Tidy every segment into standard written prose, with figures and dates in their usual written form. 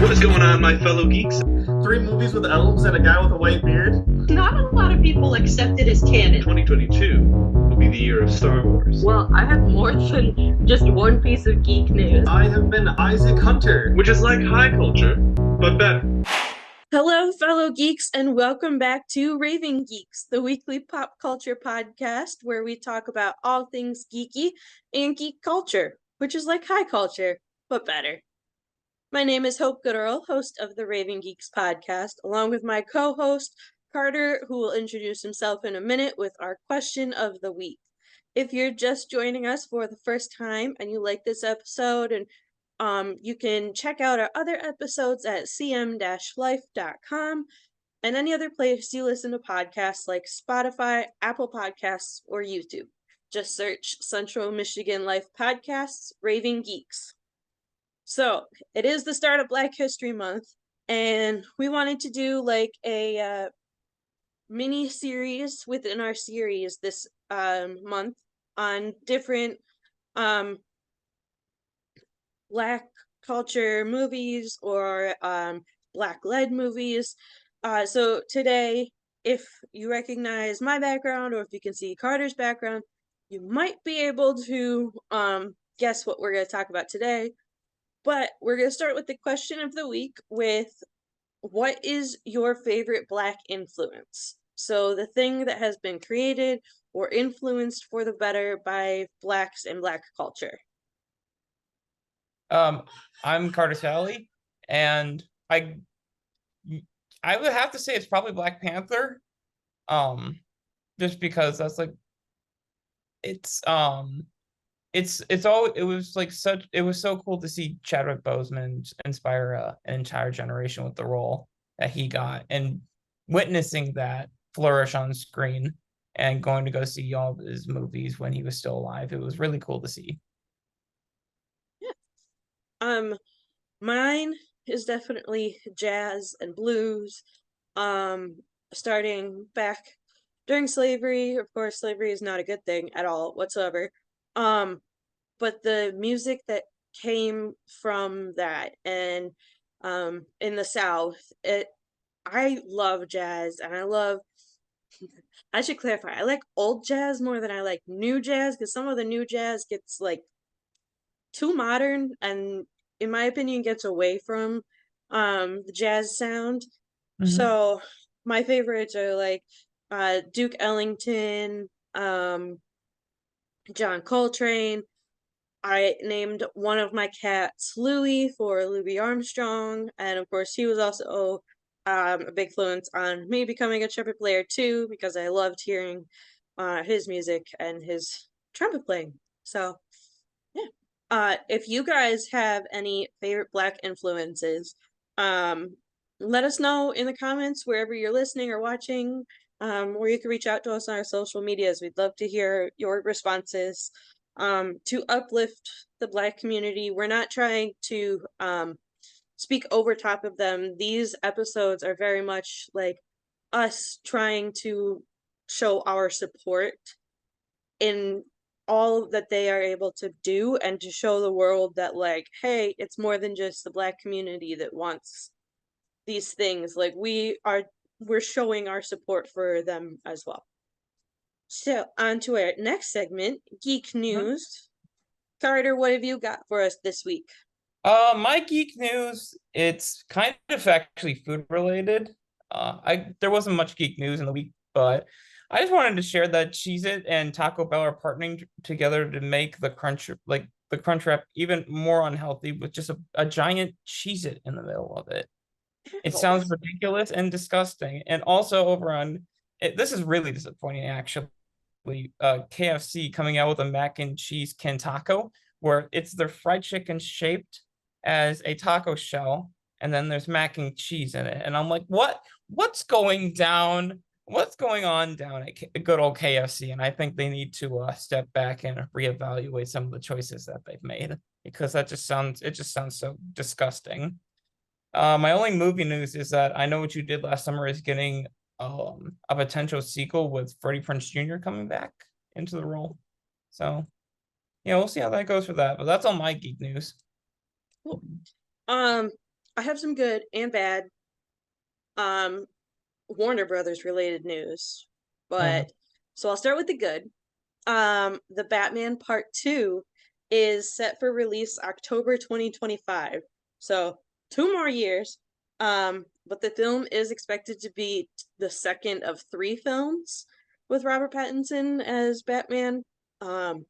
What is going on, my fellow geeks? 3 movies with elves and a guy with a white beard. Not a lot of people accept it as canon. 2022 will be the year of Star Wars. Well, I have more than just one piece of geek news. I have been Isaac Hunter. Which is like high culture, but better. Hello, fellow geeks, and welcome back to Raving Geeks, the weekly pop culture podcast where we talk about all things geeky and geek culture, which is like high culture, but better. My name is Hope Gooderl, host of the Raving Geeks podcast, along with my co-host, Carter, who will introduce himself in a minute with our question of the week. If you're just joining us for the first time and you like this episode, and you can check out our other episodes at cm-life.com and any other place you listen to podcasts like Spotify, Apple Podcasts, or YouTube. Just search Central Michigan Life Podcasts, Raving Geeks. So, it is the start of Black History Month, and we wanted to do like a mini-series within our series this month on different Black culture movies or Black-led movies. So today, if you recognize my background or if you can see Carter's background, you might be able to guess what we're going to talk about today. But we're going to start with the question of the week with, what is your favorite Black influence? So the thing that has been created or influenced for the better by Blacks and Black culture. I'm Carter Sally, and I would have to say it's probably Black Panther. Just because that's like it was so cool to see Chadwick Boseman inspire an entire generation with the role that he got, and witnessing that flourish on screen and going to go see all of his movies when he was still alive. It was really cool to see. Mine is definitely jazz and blues. Starting back during slavery. Of course, slavery is not a good thing at all whatsoever. But the music that came from that, and in the South, I love jazz, and I should clarify, I like old jazz more than I like new jazz, because some of the new jazz gets like too modern and, in my opinion, gets away from the jazz sound. So my favorites are like Duke Ellington, John Coltrane. I named one of my cats Louie for Louis Armstrong, and of course he was also a big influence on me becoming a trumpet player too, because I loved hearing his music and his trumpet playing. So if you guys have any favorite Black influences, let us know in the comments wherever you're listening or watching, or you can reach out to us on our social medias. We'd love to hear your responses to uplift the Black community. We're not trying to speak over top of them. These episodes are very much like us trying to show our support in all that they are able to do, and to show the world that, like, hey, it's more than just the Black community that wants these things. Like, we're showing our support for them as well. So on to our next segment, Geek News. Carter, what have you got for us this week? My geek news, it's kind of actually food related. There wasn't much geek news in the week, but I just wanted to share that Cheez-It and Taco Bell are partnering together to make the Crunchwrap even more unhealthy, with just a giant Cheez-It in the middle of it. It sounds ridiculous and disgusting. And also this is really disappointing actually. KFC coming out with a mac and cheese Ken Taco, where it's their fried chicken shaped as a taco shell, and then there's mac and cheese in it. And I'm like, what's going down? What's going on down at good old KFC? And I think they need to step back and reevaluate some of the choices that they've made, because it just sounds so disgusting. My only movie news is that I Know What You Did Last Summer is getting a potential sequel with Freddie Prinze Jr. coming back into the role. So yeah, we'll see how that goes for that. But that's all my geek news. Cool. I have some good and bad um Warner Brothers related news. Uh, But so I'll start with the good. The Batman Part 2 is set for release October 2025. So 2 more years. But the film is expected to be the second of 3 films with Robert Pattinson as Batman. Um,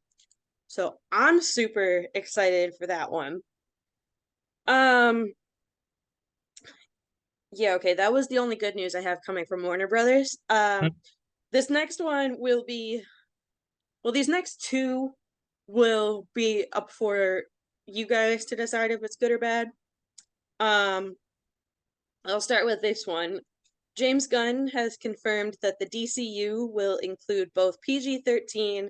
so I'm super excited for that one. Um, yeah, okay, that was the only good news I have coming from Warner Brothers. This next one will be, well, these next two will be up for you guys to decide if it's good or bad. Um, I'll start with this one. James Gunn has confirmed that the DCU will include both PG-13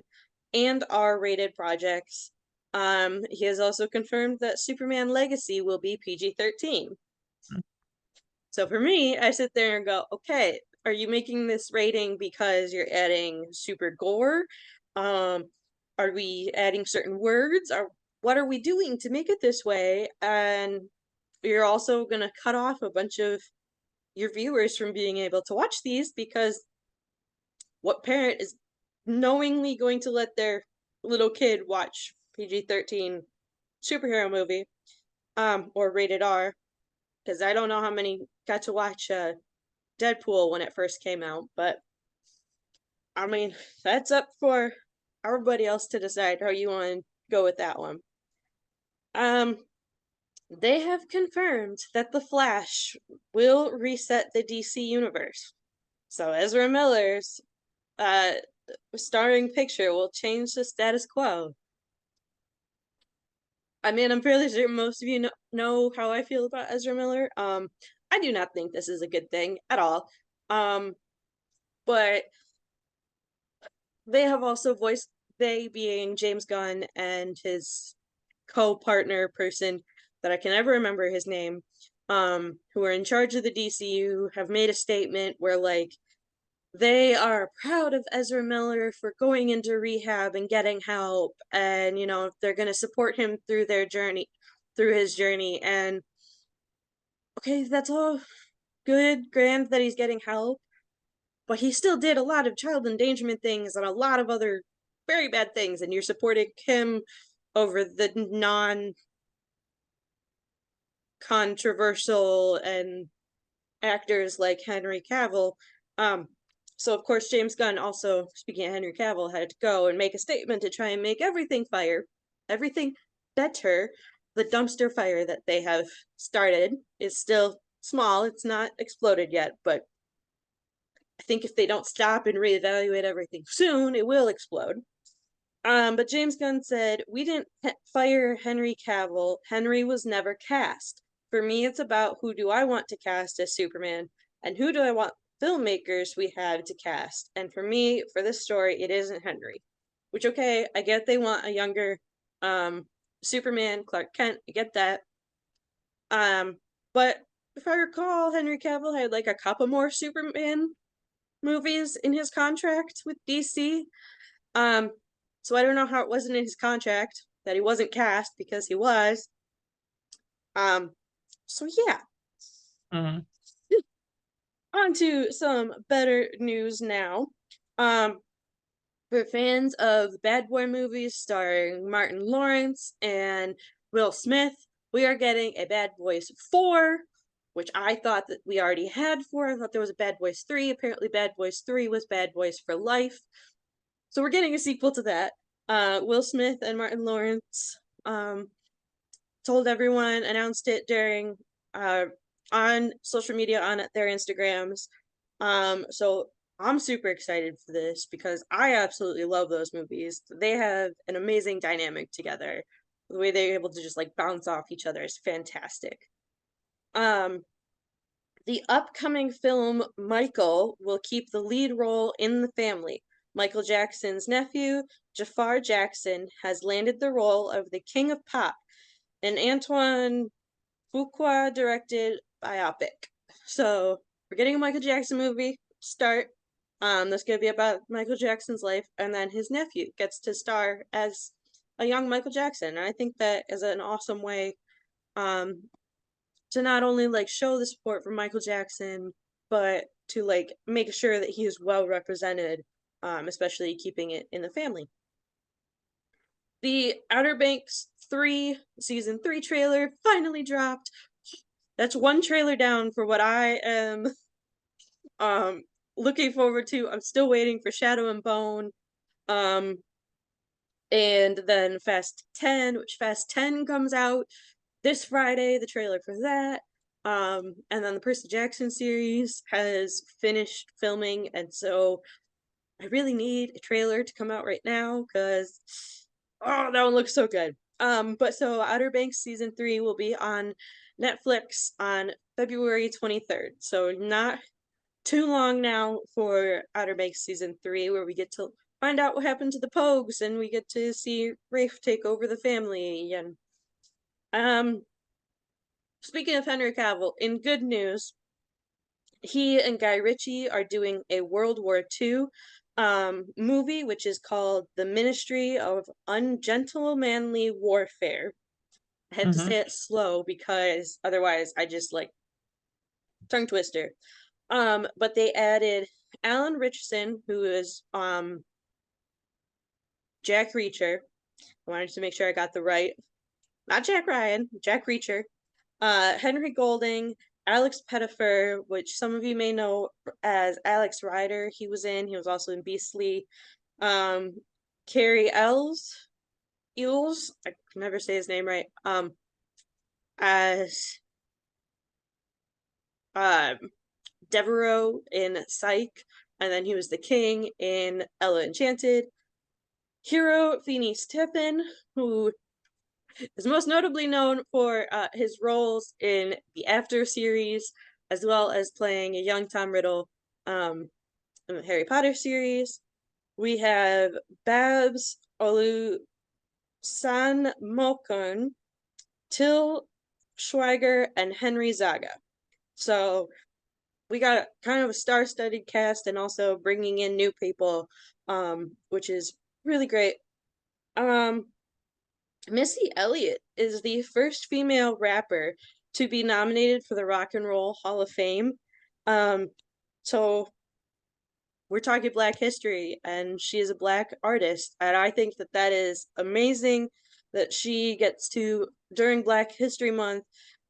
and R-rated projects. He has also confirmed that Superman Legacy will be PG-13. So for me, I sit there and go, okay, are you making this rating because you're adding super gore? Um, are we adding certain words? Or what are we doing to make it this way? And you're also gonna cut off a bunch of your viewers from being able to watch these because what parent is knowingly going to let their little kid watch PG-13 superhero movie, or rated R? Because I don't know how many got to watch Deadpool when it first came out, but I mean, that's up for everybody else to decide how you want to go with that one. Um, they have confirmed that The Flash will reset the DC universe. So Ezra Miller's uh starring picture will change the status quo. I mean, I'm fairly sure most of you know how I feel about Ezra Miller. I do not think this is a good thing at all. But they have also voiced, they being James Gunn and his co-partner person that I can never remember his name, who are in charge of the DCU, have made a statement where like they are proud of Ezra Miller for going into rehab and getting help, and you know they're going to support him through their journey, through his journey. And okay, that's all good, grand that he's getting help, but he still did a lot of child endangerment things and a lot of other very bad things, and you're supporting him over the non controversial and actors like Henry Cavill. Um, so of course James Gunn, also speaking of Henry Cavill, had to go and make a statement to try and make everything everything better. The dumpster fire that they have started is still small; it's not exploded yet, but I think if they don't stop and reevaluate everything soon, it will explode. But James Gunn said, "We didn't fire Henry Cavill. Henry was never cast. For me, it's about who do I want to cast as Superman and who do I want filmmakers we have to cast. And for me, for this story, it isn't Henry." Which, okay, I get they want a younger Superman, Clark Kent, I get that. But if I recall, Henry Cavill had like a couple more Superman movies in his contract with DC. Um, so I don't know how it wasn't in his contract that he wasn't cast because he was. Um, so yeah. mhm. On to some better news now. For fans of Bad Boy movies starring Martin Lawrence and Will Smith, we are getting a Bad Boys 4, which I thought that we already had 4. I thought there was a Bad Boys 3. Apparently, Bad Boys 3 was Bad Boys for Life. So we're getting a sequel to that. Will Smith and Martin Lawrence told everyone, announced it during on social media on their Instagrams. So I'm super excited for this because I absolutely love those movies. They have an amazing dynamic together. The way they're able to just like bounce off each other is fantastic. Um, the upcoming film Michael will keep the lead role in the family. Michael Jackson's nephew, Jafar Jackson, has landed the role of the King of Pop, an Antoine Fuqua directed biopic. So we're getting a Michael Jackson movie start. That's gonna be about Michael Jackson's life, and then his nephew gets to star as a young Michael Jackson. And I think that is an awesome way to not only like show the support for Michael Jackson, but to like make sure that he is well represented, especially keeping it in the family. The Outer Banks 3 season 3 trailer finally dropped. That's one trailer down for what I am looking forward to. I'm still waiting for Shadow and Bone. And then Fast 10, which Fast 10 comes out this Friday, the trailer for that. And then the Percy Jackson series has finished filming, and so I really need a trailer to come out right now because oh, that one looks so good. But so Outer Banks season 3 will be on Netflix on February 23rd. So not too long now for Outer Banks season 3, where we get to find out what happened to the Pogues and we get to see Rafe take over the family. And speaking of Henry Cavill, in good news, he and Guy Ritchie are doing a World War II movie, which is called The Ministry of Ungentlemanly Warfare. I had to say it slow because otherwise I just like tongue twister. But they added Alan Richardson, who is Jack Reacher. I wanted to make sure I got the right, not Jack Ryan, Jack Reacher. Henry Golding, Alex Pettyfer, which some of you may know as Alex Rider. He was also in Beastly. Carrie Eels, I can never say his name right. As Devereaux in Psych, and then he was the king in Ella Enchanted. Hero Phineas Tippin, who is most notably known for his roles in the After series, as well as playing a young Tom Riddle in the Harry Potter series. We have Babs Olusanmokun, Till Schweiger, and Henry Zaga. So we got kind of a star-studded cast and also bringing in new people, which is really great. Missy Elliott is the first female rapper to be nominated for the Rock and Roll Hall of Fame. So we're talking Black history, and she is a Black artist, and I think that that is amazing that she gets to, during Black History Month,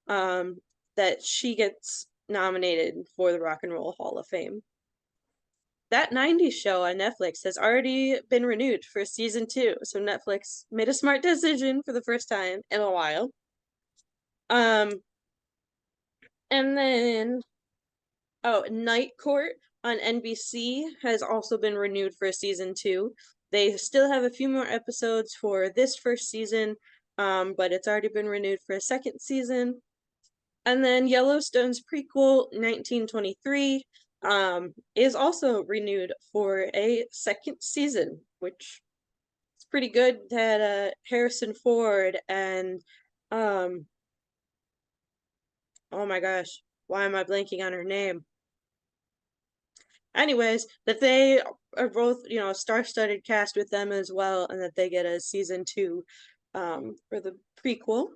that she gets nominated for the Rock and Roll Hall of Fame. That 90s show on Netflix has already been renewed for season 2, so Netflix made a smart decision for the first time in a while. And then, Night Court on NBC has also been renewed for season 2. They still have a few more episodes for this first season, but it's already been renewed for a second season. And then Yellowstone's prequel, 1923, is also renewed for a second season, which is pretty good. That Harrison Ford and oh my gosh, why am I blanking on her name? Anyways, that they are both, star-studded cast with them as well, and that they get a season 2 for the prequel.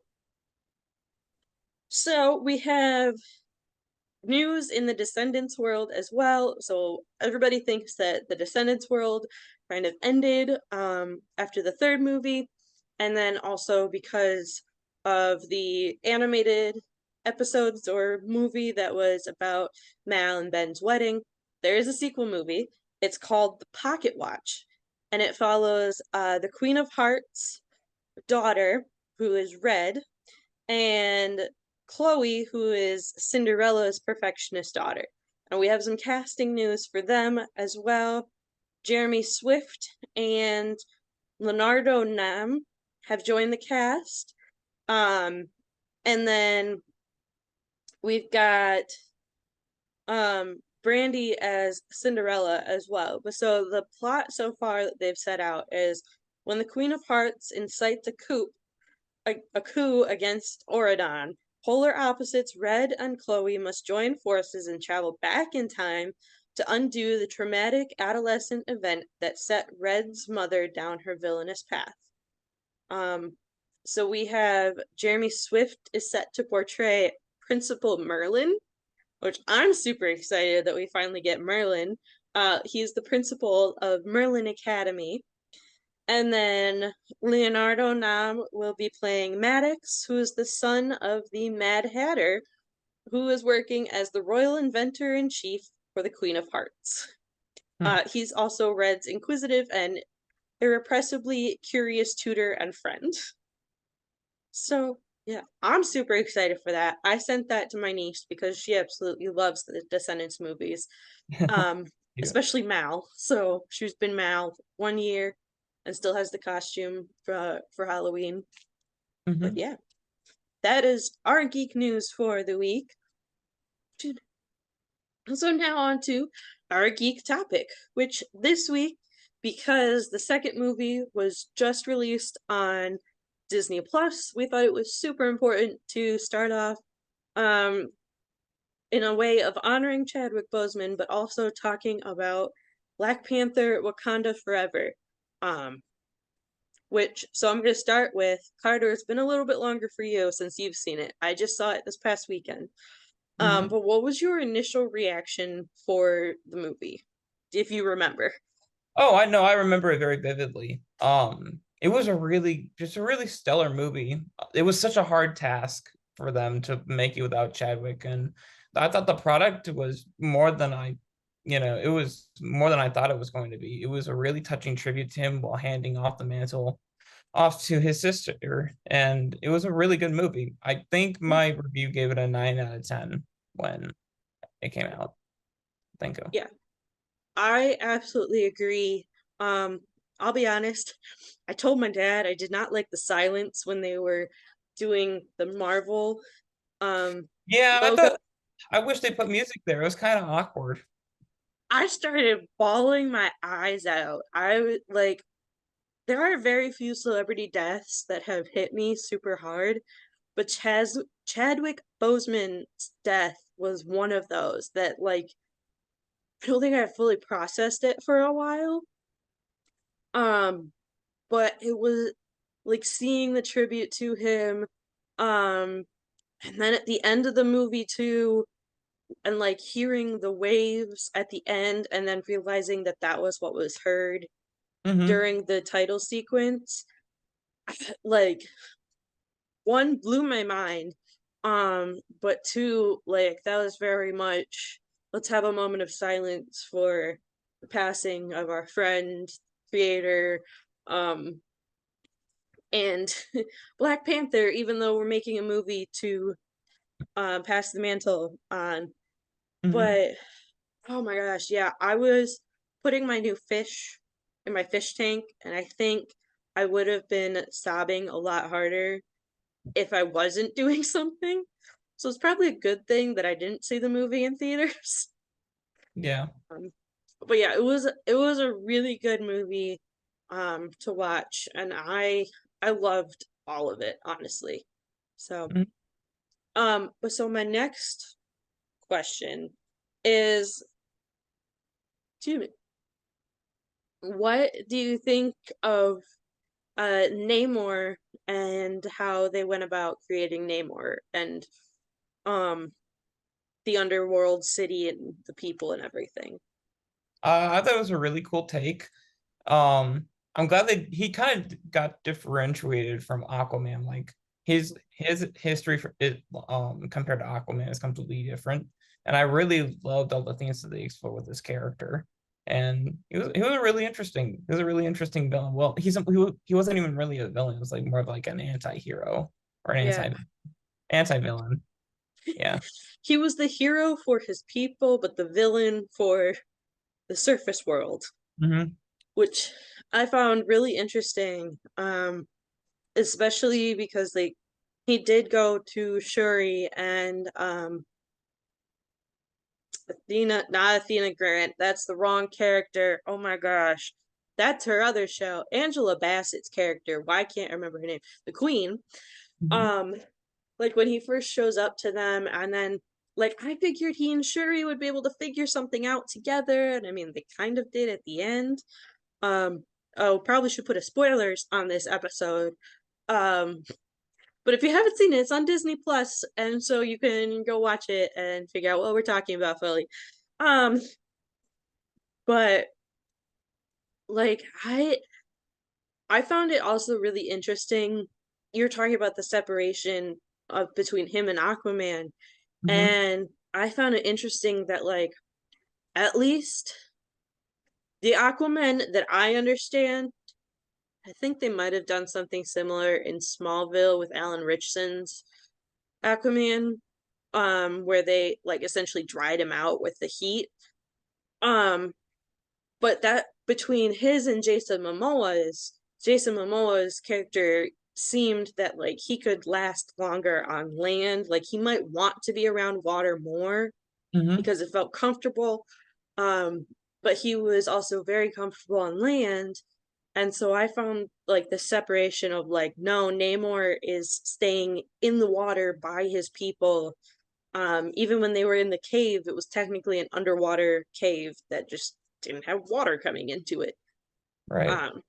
So we have news in the Descendants world as well. So everybody thinks that the Descendants world kind of ended after the third movie, and then also because of the animated episodes or movie that was about Mal and Ben's wedding. There is a sequel movie. It's called The Pocket Watch, and it follows the Queen of Hearts' daughter, who is Red, and Chloe, who is Cinderella's perfectionist daughter. And we have some casting news for them as well. Jeremy Swift and Leonardo Nam have joined the cast. And then we've got Brandy as Cinderella as well. But so the plot so far that they've set out is when the Queen of Hearts incites a coup against Auradon, polar opposites Red and Chloe must join forces and travel back in time to undo the traumatic adolescent event that set Red's mother down her villainous path. So we have Jeremy Swift is set to portray Principal Merlin, which I'm super excited that we finally get Merlin. He's the principal of Merlin Academy. And then Leonardo Nam will be playing Maddox, who is the son of the Mad Hatter, who is working as the royal inventor-in-chief for the Queen of Hearts. He's also Red's inquisitive and irrepressibly curious tutor and friend. So, yeah, I'm super excited for that. I sent that to my niece because she absolutely loves the Descendants movies, Yeah. especially Mal. So she's been Mal 1 year and still has the costume for Halloween. But yeah, that is our geek news for the week. So now on to our geek topic, which this week, because the second movie was just released on Disney Plus, we thought it was super important to start off in a way of honoring Chadwick Boseman, but also talking about Black Panther Wakanda Forever. So I'm going to start with Carter. It's been a little bit longer for you since you've seen it. I just saw it this past weekend. But what was your initial reaction for the movie, if you remember? Oh, I know. I remember it very vividly. It was just a really stellar movie. It was such a hard task for them to make it without Chadwick, and I thought the product was more than it was more than I thought it was going to be. It was a really touching tribute to him while handing off the mantle off to his sister, and it was a really good movie. I think my review gave it a 9 out of 10 when it came out. Thank you. Yeah, I absolutely agree. I'll be honest, I told my dad I did not like the silence when they were doing the Marvel Yeah, logo. I wish they put music there. It was kind of awkward. I started bawling my eyes out. There are very few celebrity deaths that have hit me super hard, but Chadwick Boseman's death was one of those that, like, I don't think I fully processed it for a while. But it was like seeing the tribute to him, and then at the end of the movie too, and like hearing the waves at the end, and then realizing that that was what was heard during the title sequence. Like, one, blew my mind, but two, like, that was very much, let's have a moment of silence for the passing of our friend, creator, and Black Panther, even though we're making a movie to pass the mantle on. But oh my gosh, yeah, I was putting my new fish in my fish tank, and I think I would have been sobbing a lot harder if I wasn't doing something. So it's probably a good thing that I didn't see the movie in theaters. Yeah. But yeah, it was a really good movie to watch, and I loved all of it, honestly. So but so my next question is, what do you think of Namor and how they went about creating Namor and the underworld city and the people and everything? I thought it was a really cool take. I'm glad that he kind of got differentiated from Aquaman. Like his history for it, compared to Aquaman is completely different. And I really loved all the things that they explored with this character. And he was a really interesting. He was a really interesting villain. Well, he wasn't even really a villain. It was like more of like an anti-hero or an Yeah. anti-villain. Yeah. He was the hero for his people, but the villain for the surface world, which I found really interesting, especially because like he did go to Shuri and Athena, not Athena Grant. That's the wrong character. Oh my gosh. That's her other show. Angela Bassett's character. Why can't I remember her name? The Queen. Like when he first shows up to them, and then like I figured he and Shuri would be able to figure something out together, and I mean they kind of did at the end. Oh, probably should put a spoilers on this episode. But if you haven't seen it, it's on Disney Plus, and so you can go watch it and figure out what we're talking about fully. Um, but like I found it also really interesting. You're talking about the separation of between him and Aquaman, Mhm. and I found it interesting that like at least the Aquaman that I understand, I think they might have done something similar in Smallville with Alan Richson's Aquaman, where they like essentially dried him out with the heat. Um, but that between his and Jason Momoa's character seemed that like he could last longer on land. Like he might want to be around water more Mhm. because it felt comfortable. Um, but he was also very comfortable on land. And so I found like the separation of like, no, Namor is staying in the water by his people. Even when they were in the cave, it was technically an underwater cave that just didn't have water coming into it. Right. Um,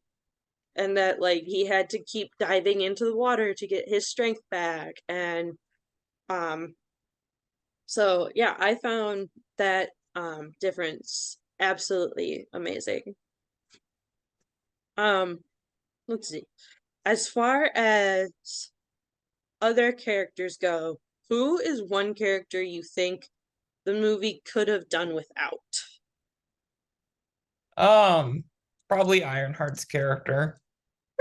and that like he had to keep diving into the water to get his strength back. And um, so yeah, I found that difference absolutely amazing. Um, let's see. As far as other characters go, who is one character you think the movie could have done without? Um, Probably Ironheart's character.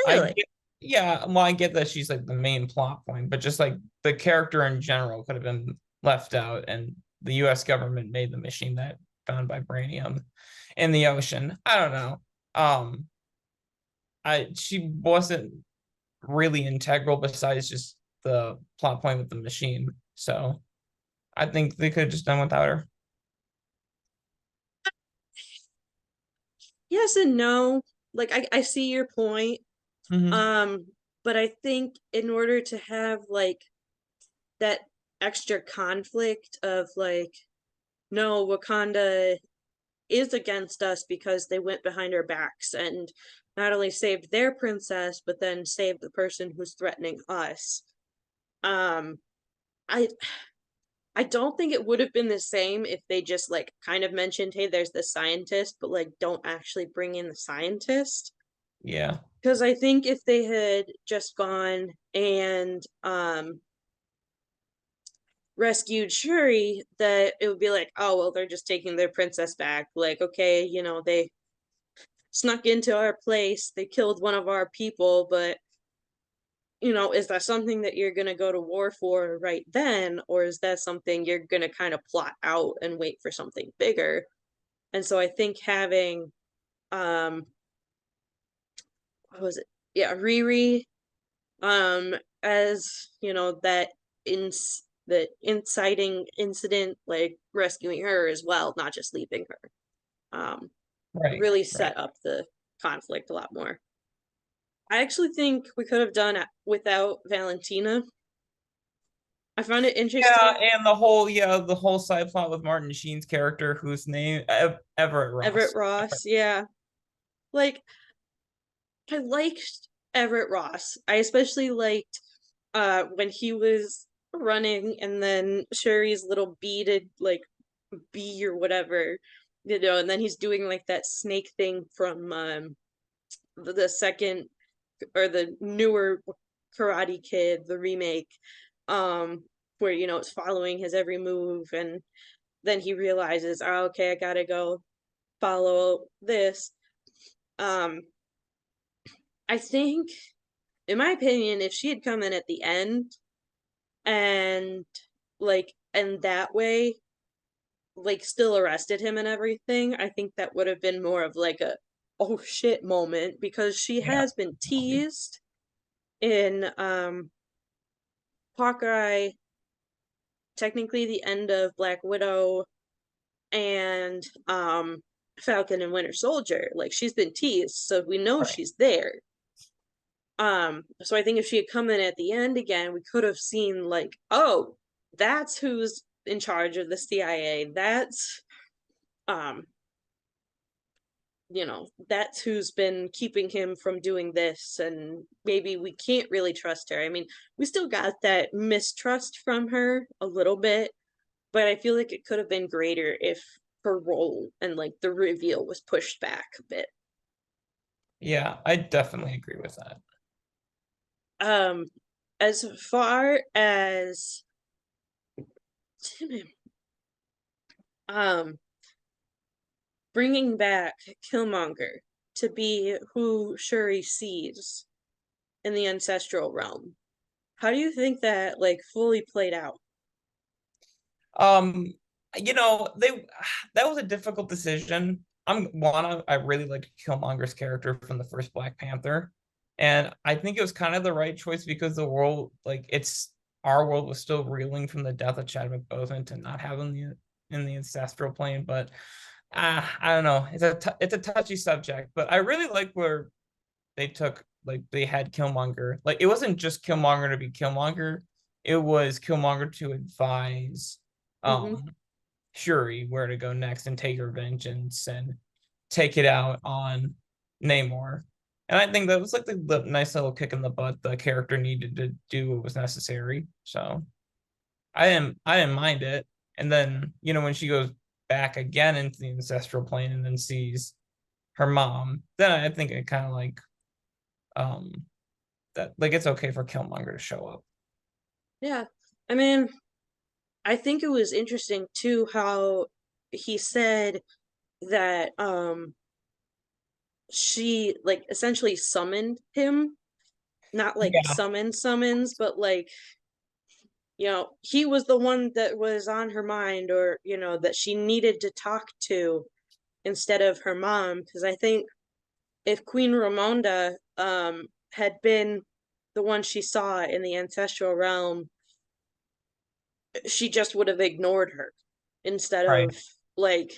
I Really? get, yeah, well, I get that she's like the main plot point, but just like the character in general could have been left out, and the U.S. government made the machine that found vibranium in the ocean. I don't know. Um, she wasn't really integral besides just the plot point with the machine. So I think they could have just done without her. Yes and no. Like I see your point. Hmm. Um, but I think in order to have like that extra conflict of like, no, Wakanda is against us because they went behind our backs and not only saved their princess, but then saved the person who's threatening us. Um, I I don't think it would have been the same if they just like kind of mentioned, hey, there's this scientist, but like don't actually bring in the scientist. Yeah. Because I think if they had just gone and rescued Shuri, that it would be like, oh well, they're just taking their princess back. Like, okay, they snuck into our place, they killed one of our people, but is that something that you're going to go to war for right then, or is that something you're going to kind of plot out and wait for something bigger? And so I think having um what was it? Yeah, Riri as, that in the inciting incident, like rescuing her as well, not just leaving her. Right. Really Right. set up the conflict a lot more. I actually think we could have done it without Valentina. I found it Yeah, interesting. and the whole side plot with Martin Sheen's character, whose name Everett Everett Ross. Ross, yeah. Like, I liked Everett Ross. I especially liked when he was running and then Sherry's little beaded like bee or whatever, and then he's doing like that snake thing from the second or the newer Karate Kid, the remake, where it's following his every move, and then he realizes, oh, okay, I gotta go follow this. Um, I think, in my opinion, if she had come in at the end and and that way, like still arrested him and everything, I think that would have been more of like a oh shit moment because she Yeah. has been teased in Hawkeye, technically the end of Black Widow, and Falcon and Winter Soldier. Like she's been teased, so we know Right. she's there. So I think if she had come in at the end again, we could have seen like, oh, that's who's in charge of the CIA. Um that's who's been keeping him from doing this, and maybe we can't really trust her. I mean, we still got that mistrust from her a little bit, but I feel like it could have been greater if her role and like the reveal was pushed back a bit. Yeah, I definitely agree with that. Um, as far as um bringing back Killmonger to be who Shuri sees in the ancestral realm, how do you think that like fully played out? Um, they that was a difficult decision. I really like Killmonger's character from the first Black Panther, and I think it was kind of the right choice because the world, like our world was still reeling from the death of Chadwick Boseman to not have him in the ancestral plane. But I don't know. It's a touchy subject, but I really like where they had Killmonger. Like it wasn't just Killmonger to be Killmonger. It was Killmonger to advise Mm-hmm. um Shuri where to go next and take her vengeance and take it out on Namor. And I think that was like the nice little kick in the butt the character needed to do what was necessary. So I didn't mind it. And then, when she goes back again into the ancestral plane and then sees her mom, then I think it kind of like um that like it's okay for Killmonger to show up. Yeah. I mean, I think it was interesting too how he said that she like essentially summoned him, not like Yeah. summons, but like he was the one that was on her mind, or that she needed to talk to instead of her mom, because I think if Queen Ramonda had been the one she saw in the ancestral realm, she just would have ignored her instead Right. of like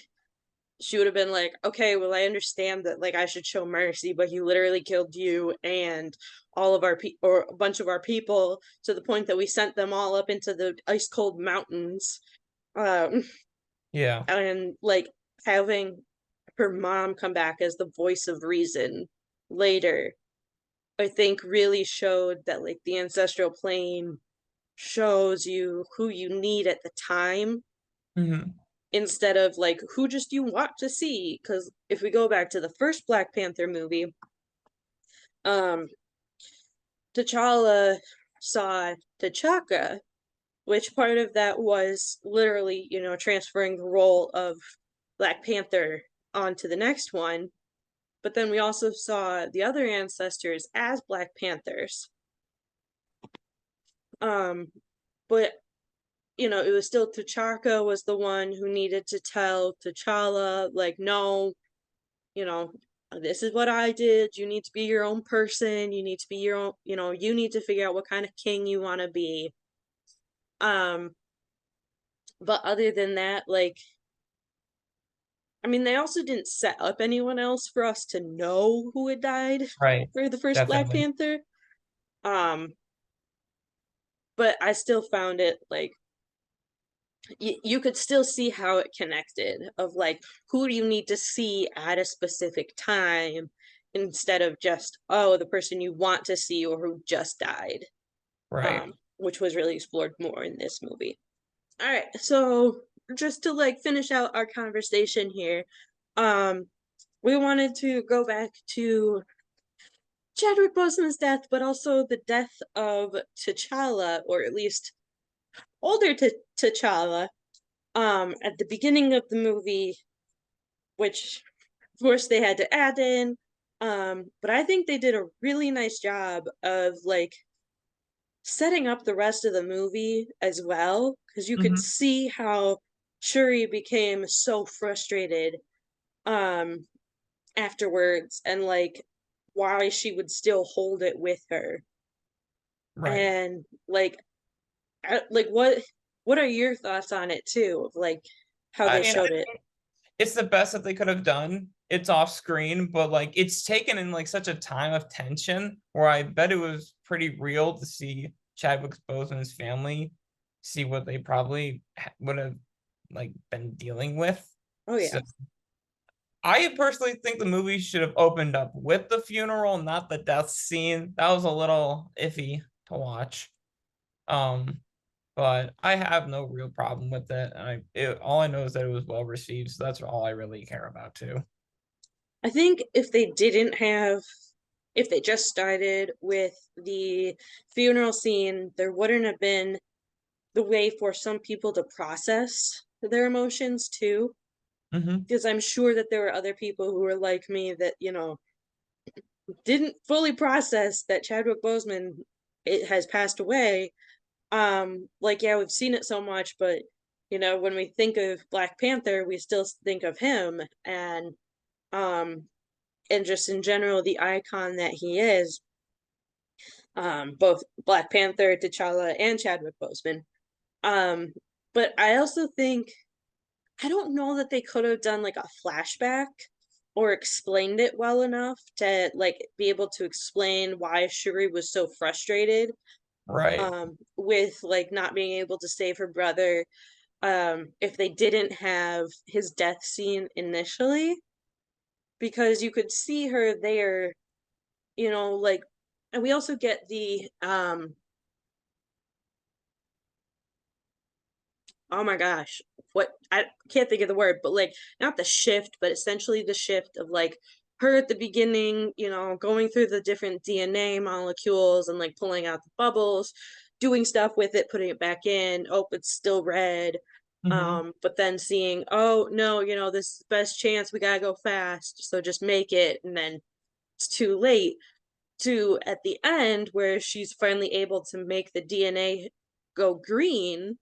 she would have been like, okay, well, I understand that like I should show mercy, but he literally killed you and all of our or a bunch of our people, to the point that we sent them all up into the ice cold mountains. Um, Yeah. and like having her mom come back as the voice of reason later, I think really showed that like the ancestral plane shows you who you need at the time, Hmm. instead of like who just you want to see. Because if we go back to the first Black Panther movie, um T'Challa saw T'Chaka, which part of that was literally transferring the role of Black Panther onto the next one, but then we also saw the other ancestors as Black Panthers. um but it was still T'Chaka was the one who needed to tell T'Challa, like, no, you know, this is what I did. You need to be your own person. You need to be your own, you need to figure out what kind of king you want to be. Um, but other than that, like, I mean, they also didn't set up anyone else for us to know who had died Right. for the first Black Definitely. Panther. Um, but I still found it like you could still see how it connected, of like who do you need to see at a specific time, instead of just, oh, the person you want to see or who just died, Right. which was really explored more in this movie. All right, so just to like finish out our conversation here, um we wanted to go back to Chadwick Boseman's death, but also the death of T'Challa, or at least older T'Challa, at the beginning of the movie, which of course they had to add in. But I think they did a really nice job of like setting up the rest of the movie as well, because you could Hmm. see how Shuri became so frustrated um afterwards, and like why she would still hold it with her. Right. And like like what are your thoughts on it too, of like how I they mean, showed it? it's the best that they could have done. It's off screen, but like it's taken in like such a time of tension where I bet it was pretty real to see Chadwick Boseman's family see what they probably would have like been dealing with. Oh yeah. So I personally think the movie should have opened up with the funeral, not the death scene. That was a little iffy to watch. Um, but I have no real problem with it. All I know is that it was well received, so that's all I really care about too. I think if they didn't have, if they just started with the funeral scene, there wouldn't have been the way for some people to process their emotions too. Mm-hmm. Because I'm sure that there were other people who were like me that, didn't fully process that Chadwick Boseman it has passed away. Like, yeah, we've seen it so much, but when we think of Black Panther, we still think of him, um and just in general the icon that he is, both Black Panther, T'Challa, and Chadwick Boseman. Um, but I also think I don't know that they could have done like a flashback or explained it well enough to like be able to explain why Shuri was so frustrated Right. with like not being able to save her brother, if they didn't have his death scene initially, because you could see her there, like, and we also get the oh my gosh, what, I can't think of the word, but like not the shift, but essentially the shift of like her at the beginning, going through the different DNA molecules and like pulling out the bubbles, doing stuff with it, putting it back in. Oh, it's still red. Mm-hmm. But then seeing, oh no, this is the best chance, we gotta go fast, so just make it, and then it's too late. To at the end where she's finally able to make the DNA go green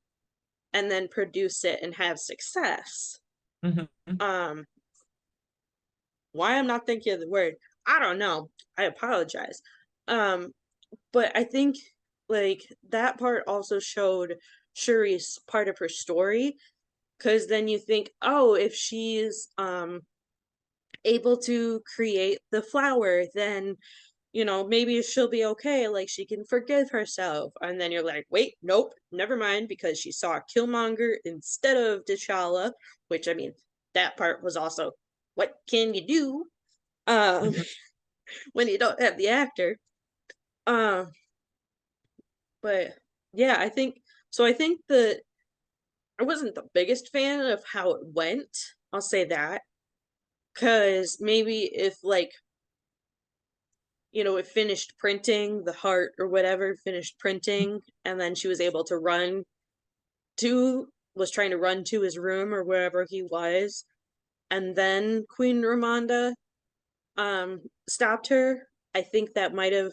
and then produce it and have success. Mm-hmm. Um, why I'm not thinking of the word, I don't know. I apologize. Um, but I think like that part also showed Shuri's part of her story, because then you think, oh, if she's able to create the flower, then maybe she'll be okay. Like she can forgive herself. And then you're like, wait, nope, never mind, because she saw Killmonger instead of T'Challa, which I mean, that part was also, what can you do um, Mm-hmm. when you don't have the actor? Um, but yeah, I think so. I think that I wasn't the biggest fan of how it went. I'll say that. Because maybe if like it finished printing, the heart or whatever finished printing, and then she was able to was trying to run to his room or wherever he was, and then Queen Ramonda stopped her. I think that might have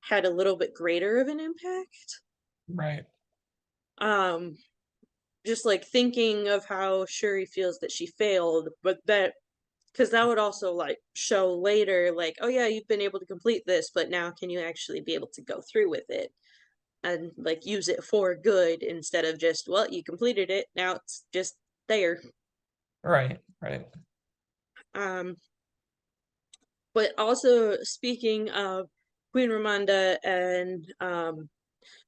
had a little bit greater of an impact. Right. Um, just like thinking of how Shuri feels that she failed, but that because that would also like show later, like, oh yeah, you've been able to complete this, but now can you actually be able to go through with it and like use it for good instead of just, well, you completed it, now it's just there. Right. Right. Um, but also speaking of Queen Ramonda and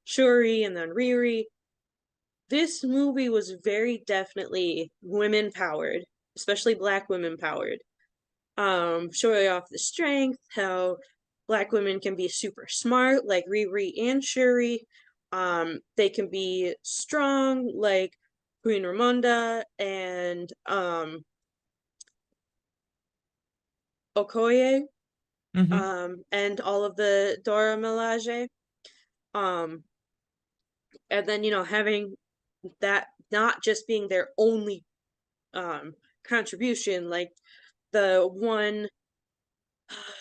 Shuri and then Riri, this movie was very definitely women powered, especially Black women powered. Showing off the strength, how Black women can be super smart, like Riri and Shuri. They can be strong, like Queen Ramonda and Okoye, Mm-hmm. and all of the Dora Milaje. Um, and then having that not just being their only contribution, like the one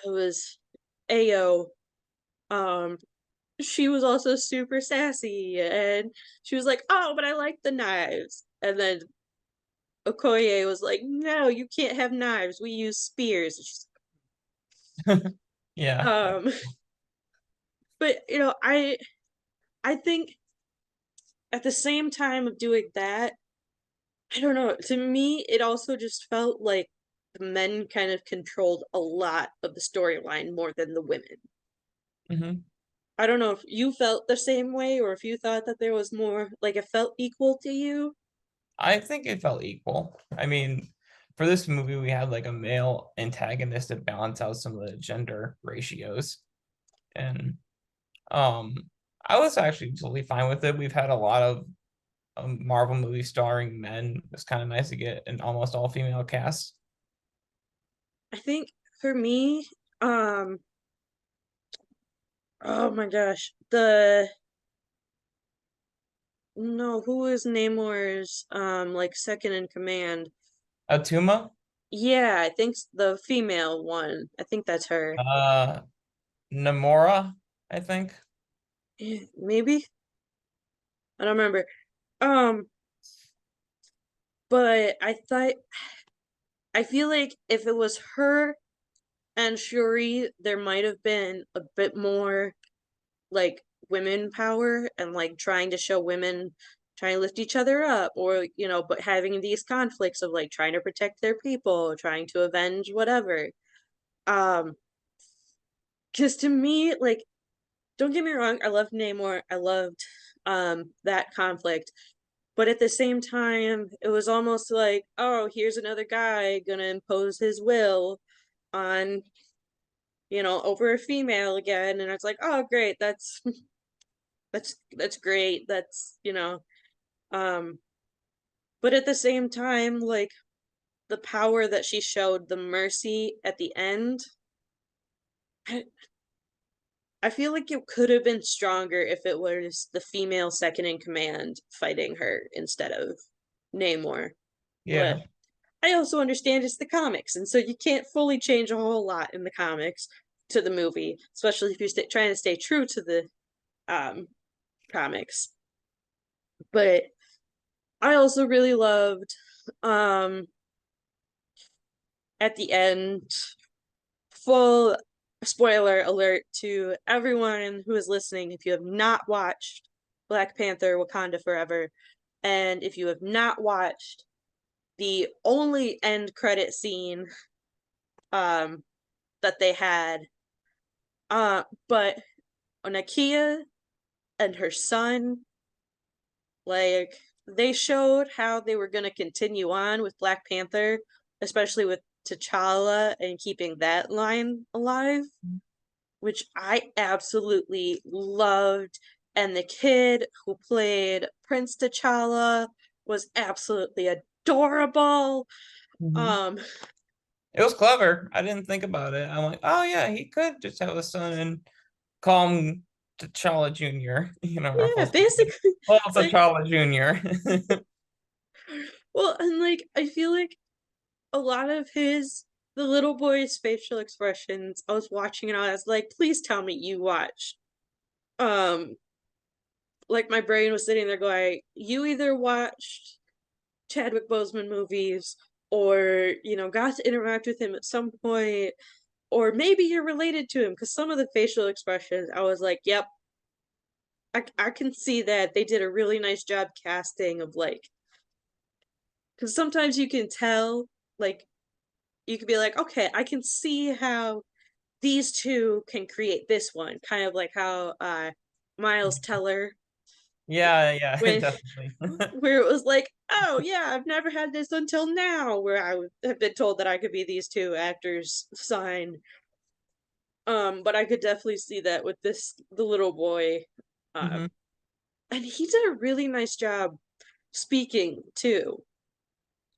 was Ao. Um, she was also super sassy, and she was like, "Oh, but I like the knives." And then Okoye was like, "No, you can't have knives. We use spears." Yeah. Um, but I think at the same time of doing that, I don't know. To me, it also just felt like the men kind of controlled a lot of the storyline more than the women. Mm-hmm. I don't know if you felt the same way or if you thought that there was more, like it felt equal to you. I think it felt equal. I mean, for this movie we had like a male antagonist to balance out some of the gender ratios. And I was actually totally fine with it. We've had a lot of Marvel movies starring men. It's kind of nice to get an almost all female cast. I think for me, oh my gosh, no, who is Namor's like second in command? Atuma, Yeah, I think the female one. I think that's her. Namora, I think. Maybe? I don't remember. Um, but I feel like if it was her and Shuri, there might have been a bit more like women power and like trying to show women trying to lift each other up, or but having these conflicts of like trying to protect their people, trying to avenge whatever. Um, because to me, like, don't get me wrong, I loved Namor. I loved that conflict. But at the same time, it was almost like, oh, here's another guy gonna impose his will on, over a female again. And it's like, oh great, that's great. Um, but at the same time, like the power that she showed, the mercy at the end, I, I feel like it could have been stronger if it was the female second in command fighting her instead of Namor. But Yeah. I also understand it's the comics, and so you can't fully change a whole lot in the comics to the movie, especially if you're trying to stay true to the um comics. But I also really loved um at the end, full spoiler alert to everyone who is listening, if you have not watched Black Panther Wakanda Forever, and if you have not watched the only end credit scene um that they had, but Nakia and her son, like, they showed how they were going to continue on with Black Panther, especially with T'Challa and keeping that line alive, which I absolutely loved. And the kid who played Prince T'Challa was absolutely adorable. Mhm. Um, It was clever. I didn't think about it. I'm like, oh yeah, he could just have a son and call him T'Challa Jr. yeah, Ruffles. basically, Well, it's like, T'Challa Jr. well, and like, I feel like a lot of the little boy's facial expressions, I was watching and I was like, please tell me you watched. Um, like my brain was sitting there going, you either watched Chadwick Boseman movies or, got to interact with him at some point, or maybe you're related to him, because some of the facial expressions, I was like, yep, I can see that they did a really nice job casting of like, because sometimes you can tell, like, you could be like, okay, I can see how these two can create this one, kind of like how Miles Teller, Yeah, yeah, when definitely. where it was like, oh yeah, I've never had this until now, where I have been told that I could be these two actors' son. But I could definitely see that with the little boy. Hmm. And he did a really nice job speaking too.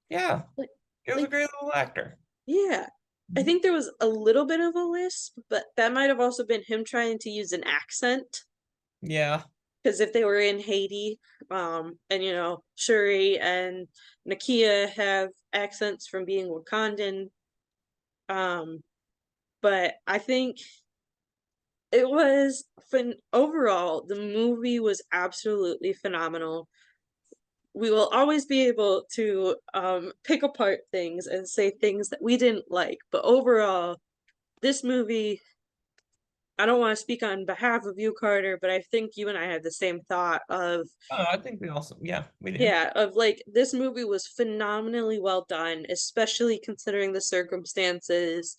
Yeah, Like, he was a like great little actor. yeah. I think there was a little bit of a lisp, but that might have also been him trying to use an accent. Yeah. Because if they were in Haiti, and Shuri and Nakia have accents from being Wakandan, um, but I think it was overall, the movie was absolutely phenomenal. We will always be able to pick apart things and say things that we didn't like, but overall, this movie, I don't want to speak on behalf of you, Carter, but I think you and I had the same thought of, Oh, I think we also, yeah, we do. yeah, of like, this movie was phenomenally well done, especially considering the circumstances,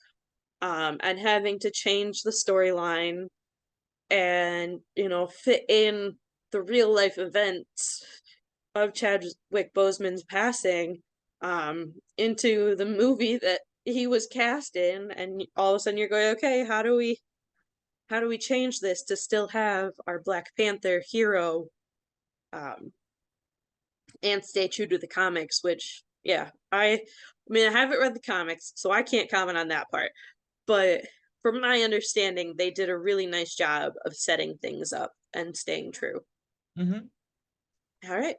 and having to change the storyline and, fit in the real life events of Chadwick Boseman's passing. into the movie that he was cast in, and all of a sudden you're going, okay, how do we change this to still have our Black Panther hero, and stay true to the comics, which, yeah, I mean, I haven't read the comics, so I can't comment on that part. But from my understanding, they did a really nice job of setting things up and staying true. Mm-hmm. All right.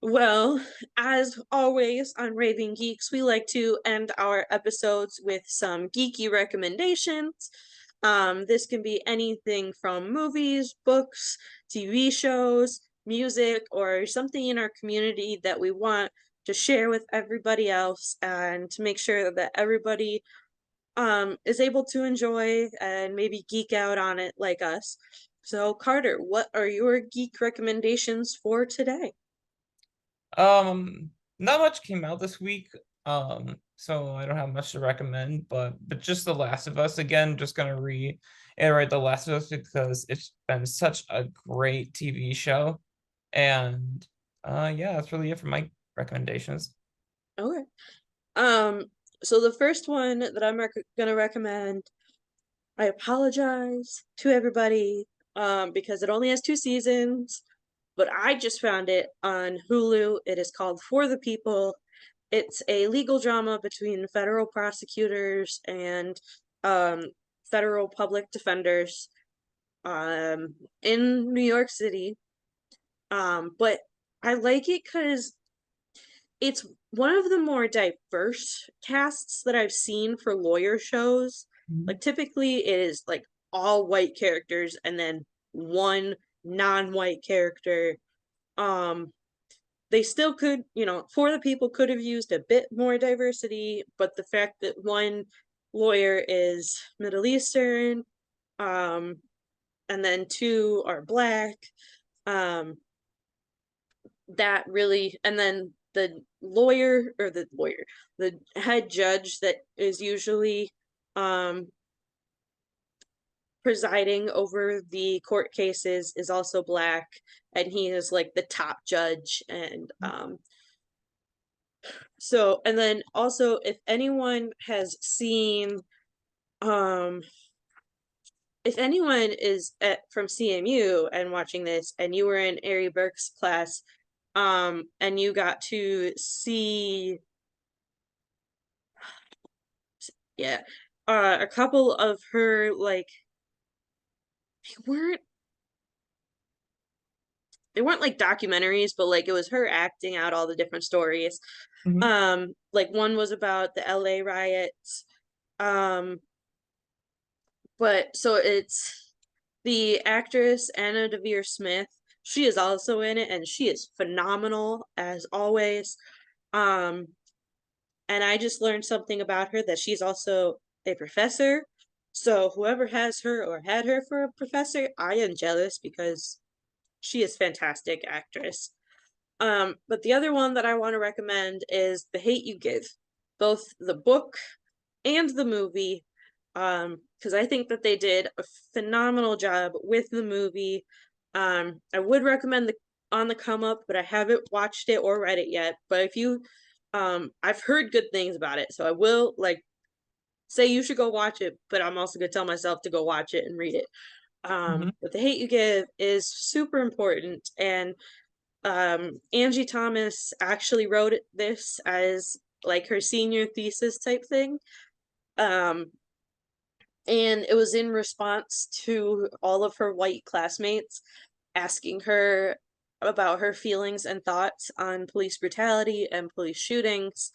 Well, as always on Raving Geeks, we like to end our episodes with some geeky recommendations. This can be anything from movies, books, TV shows, music, or something in our community that we want to share with everybody else and to make sure that everybody is able to enjoy and maybe geek out on it like us. So, Carter, what are your geek recommendations for today? Not much came out this week. So I don't have much to recommend, but just The Last of Us again, just gonna reiterate The Last of Us because it's been such a great TV show. And yeah, that's really it for my recommendations. Okay. So the first one that I'm gonna recommend, I apologize to everybody, because it only has 2 seasons, but I just found it on Hulu. It is called For the People. It's a legal drama between federal prosecutors and federal public defenders in New York City. But I like it because it's one of the more diverse casts that I've seen for lawyer shows. Like typically it is like all white characters and then one non-white character. They still could, For the People could have used a bit more diversity, but the fact that one lawyer is Middle Eastern, and then 2 are Black, um, that really, and then the head judge that is usually presiding over the court cases is also Black, and he is like the top judge. And so, and then also, if anyone has seen, if anyone is from CMU and watching this, and you were in Ari Burke's class, and you got to see, yeah, a couple of her, like, they weren't like documentaries, but like it was her acting out all the different stories. Like one was about the LA riots. But so it's the actress Anna Devere Smith. She is also in it, and she is phenomenal as always. And I just learned something about her, that she's also a professor. So whoever has her or had her for a professor, I am jealous because she is fantastic actress. But the other one that I want to recommend is The Hate You Give, both the book and the movie, because I think that they did a phenomenal job with the movie. I would recommend the On the Come Up, but I haven't watched it or read it yet. But if you, I've heard good things about it, so I will like say you should go watch it, but I'm also gonna tell myself to go watch it and read it. But The Hate You Give is super important, and Angie Thomas actually wrote this as like her senior thesis type thing. And it was in response to all of her white classmates asking her about her feelings and thoughts on police brutality and police shootings.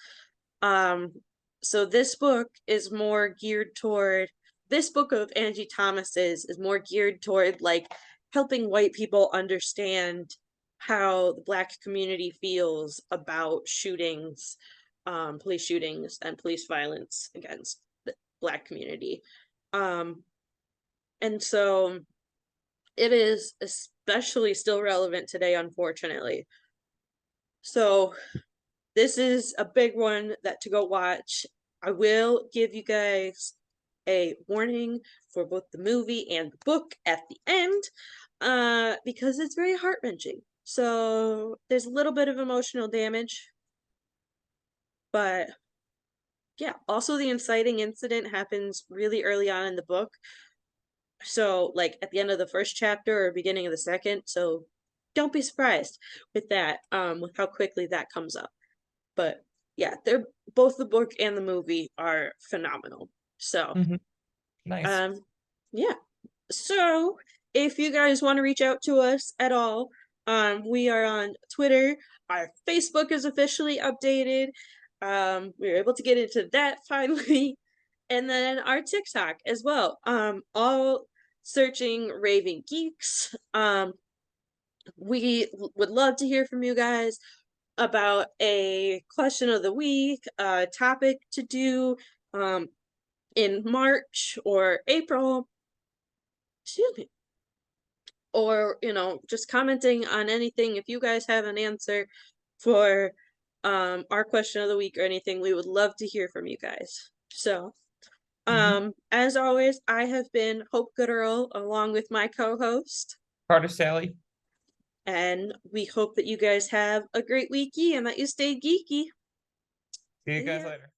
So this book is more geared toward, this book of Angie Thomas's is more geared toward like helping white people understand how the Black community feels about shootings, police shootings and police violence against the Black community. And so it is especially still relevant today, unfortunately. So this is a big one that to go watch. I will give you guys a warning for both the movie and the book at the end, because it's very heart-wrenching. So there's a little bit of emotional damage. But yeah, also the inciting incident happens really early on in the book. So, like at the end of the first chapter or beginning of the second. So don't be surprised with that, with how quickly that comes up. But yeah, they're both the book and the movie are phenomenal. So, Nice. yeah. So if you guys want to reach out to us at all, we are on Twitter. Our Facebook is officially updated. We were able to get into that finally. And then our TikTok as well. All searching Raving Geeks. We would love to hear from you guys about a question of the week, a topic to do in March or April. Excuse me. Or, just commenting on anything. If you guys have an answer for our question of the week or anything, we would love to hear from you guys. So, as always, I have been Hope Gooderl along with my co-host. Carter Sally. And we hope that you guys have a great weeky and that you stay geeky. See you See guys ya. later.